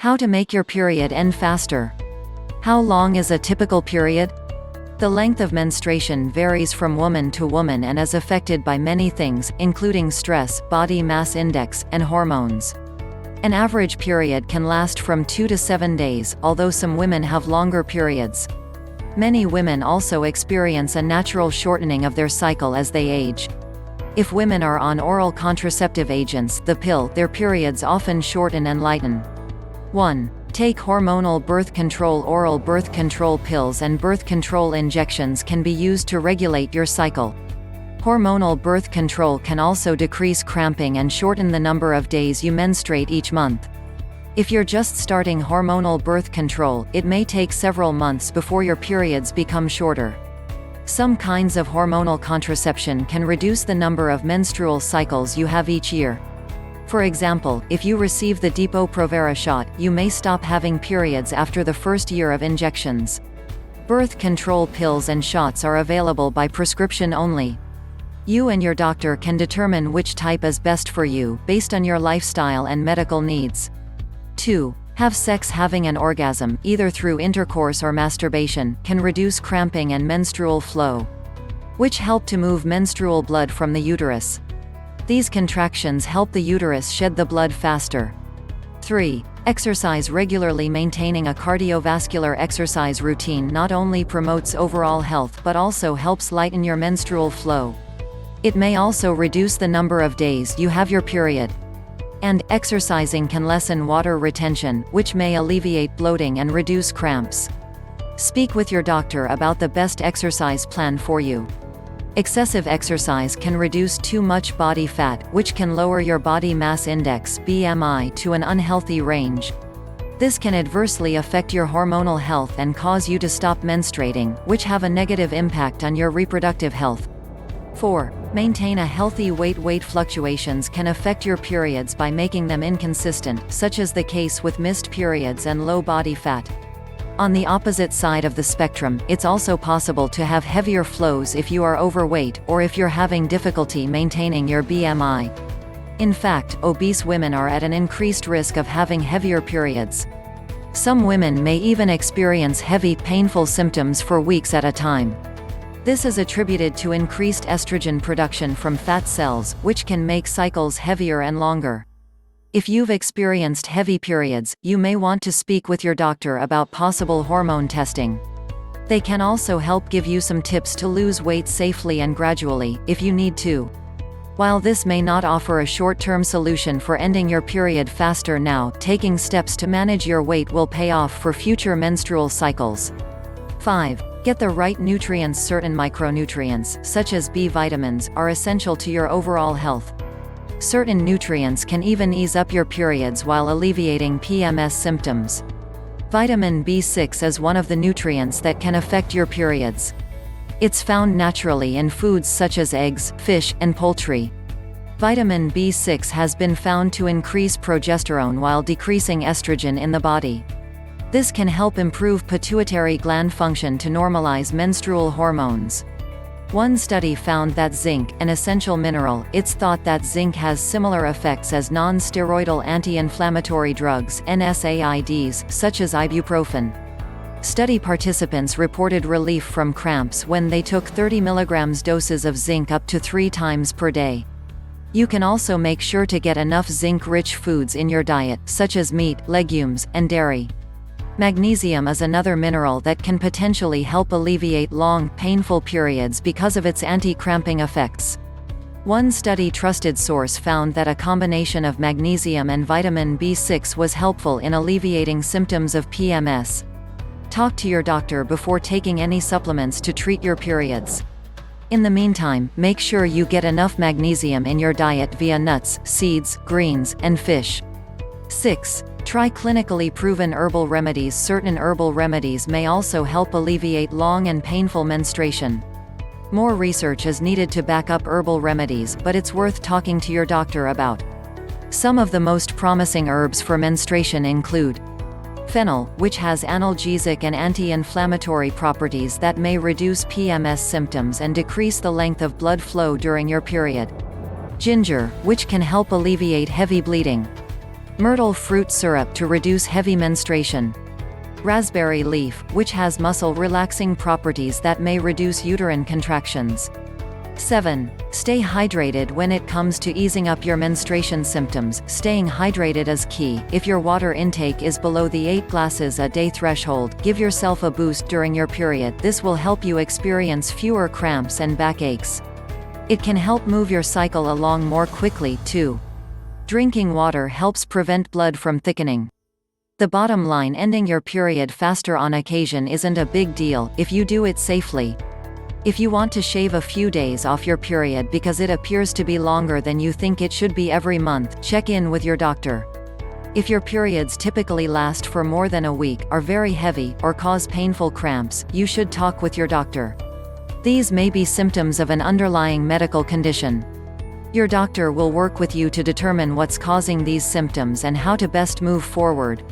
How to make your period end faster. How long is a typical period? The length of menstruation varies from woman to woman and is affected by many things, including stress, body mass index, and hormones. An average period can last from 2 to 7 days, although some women have longer periods. Many women also experience a natural shortening of their cycle as they age. If women are on oral contraceptive agents, the pill, their periods often shorten and lighten. 1. Take hormonal birth control. Oral birth control pills and birth control injections can be used to regulate your cycle. Hormonal birth control can also decrease cramping and shorten the number of days you menstruate each month. If you're just starting hormonal birth control, it may take several months before your periods become shorter. Some kinds of hormonal contraception can reduce the number of menstrual cycles you have each year. For example, if you receive the Depo-Provera shot, you may stop having periods after the first year of injections. Birth control pills and shots are available by prescription only. You and your doctor can determine which type is best for you, based on your lifestyle and medical needs. 2. Have sex. Having an orgasm, either through intercourse or masturbation, can reduce cramping and menstrual flow, which help to move menstrual blood from the uterus. These contractions help the uterus shed the blood faster. 3. Exercise regularly. Maintaining a cardiovascular exercise routine not only promotes overall health but also helps lighten your menstrual flow. It may also reduce the number of days you have your period. And, exercising can lessen water retention, which may alleviate bloating and reduce cramps. Speak with your doctor about the best exercise plan for you. Excessive exercise can reduce too much body fat, which can lower your body mass index (BMI) to an unhealthy range. This can adversely affect your hormonal health and cause you to stop menstruating, which have a negative impact on your reproductive health. 4. Maintain a healthy weight. Weight fluctuations can affect your periods by making them inconsistent, such as the case with missed periods and low body fat. On the opposite side of the spectrum, it's also possible to have heavier flows if you are overweight, or if you're having difficulty maintaining your BMI. In fact, obese women are at an increased risk of having heavier periods. Some women may even experience heavy, painful symptoms for weeks at a time. This is attributed to increased estrogen production from fat cells, which can make cycles heavier and longer. If you've experienced heavy periods, you may want to speak with your doctor about possible hormone testing. They can also help give you some tips to lose weight safely and gradually, if you need to. While this may not offer a short-term solution for ending your period faster now, taking steps to manage your weight will pay off for future menstrual cycles. 5. Get the right nutrients. Certain micronutrients, such as B vitamins, are essential to your overall health. Certain nutrients can even ease up your periods while alleviating PMS symptoms. Vitamin B6 is one of the nutrients that can affect your periods. It's found naturally in foods such as eggs, fish, and poultry. Vitamin B6 has been found to increase progesterone while decreasing estrogen in the body. This can help improve pituitary gland function to normalize menstrual hormones. One study found that zinc, an essential mineral, it's thought that zinc has similar effects as non-steroidal anti-inflammatory drugs (NSAIDs), such as ibuprofen. Study participants reported relief from cramps when they took 30 mg doses of zinc up to 3 times per day. You can also make sure to get enough zinc-rich foods in your diet, such as meat, legumes, and dairy. Magnesium is another mineral that can potentially help alleviate long, painful periods because of its anti-cramping effects. One study trusted source found that a combination of magnesium and vitamin B6 was helpful in alleviating symptoms of PMS. Talk to your doctor before taking any supplements to treat your periods. In the meantime, make sure you get enough magnesium in your diet via nuts, seeds, greens, and fish. 6. Try clinically proven herbal remedies. Certain herbal remedies may also help alleviate long and painful menstruation. More research is needed to back up herbal remedies, but it's worth talking to your doctor about. Some of the most promising herbs for menstruation include fennel, which has analgesic and anti-inflammatory properties that may reduce PMS symptoms and decrease the length of blood flow during your period. Ginger, which can help alleviate heavy bleeding. Myrtle fruit syrup to reduce heavy menstruation. Raspberry leaf, which has muscle-relaxing properties that may reduce uterine contractions. 7. Stay hydrated when it comes to easing up your menstruation symptoms. Staying hydrated is key. If your water intake is below the 8 glasses a day threshold, give yourself a boost during your period. This will help you experience fewer cramps and backaches. It can help move your cycle along more quickly, too. Drinking water helps prevent blood from thickening. The bottom line: ending your period faster on occasion isn't a big deal, if you do it safely. If you want to shave a few days off your period because it appears to be longer than you think it should be every month, check in with your doctor. If your periods typically last for more than a week, are very heavy, or cause painful cramps, you should talk with your doctor. These may be symptoms of an underlying medical condition. Your doctor will work with you to determine what's causing these symptoms and how to best move forward.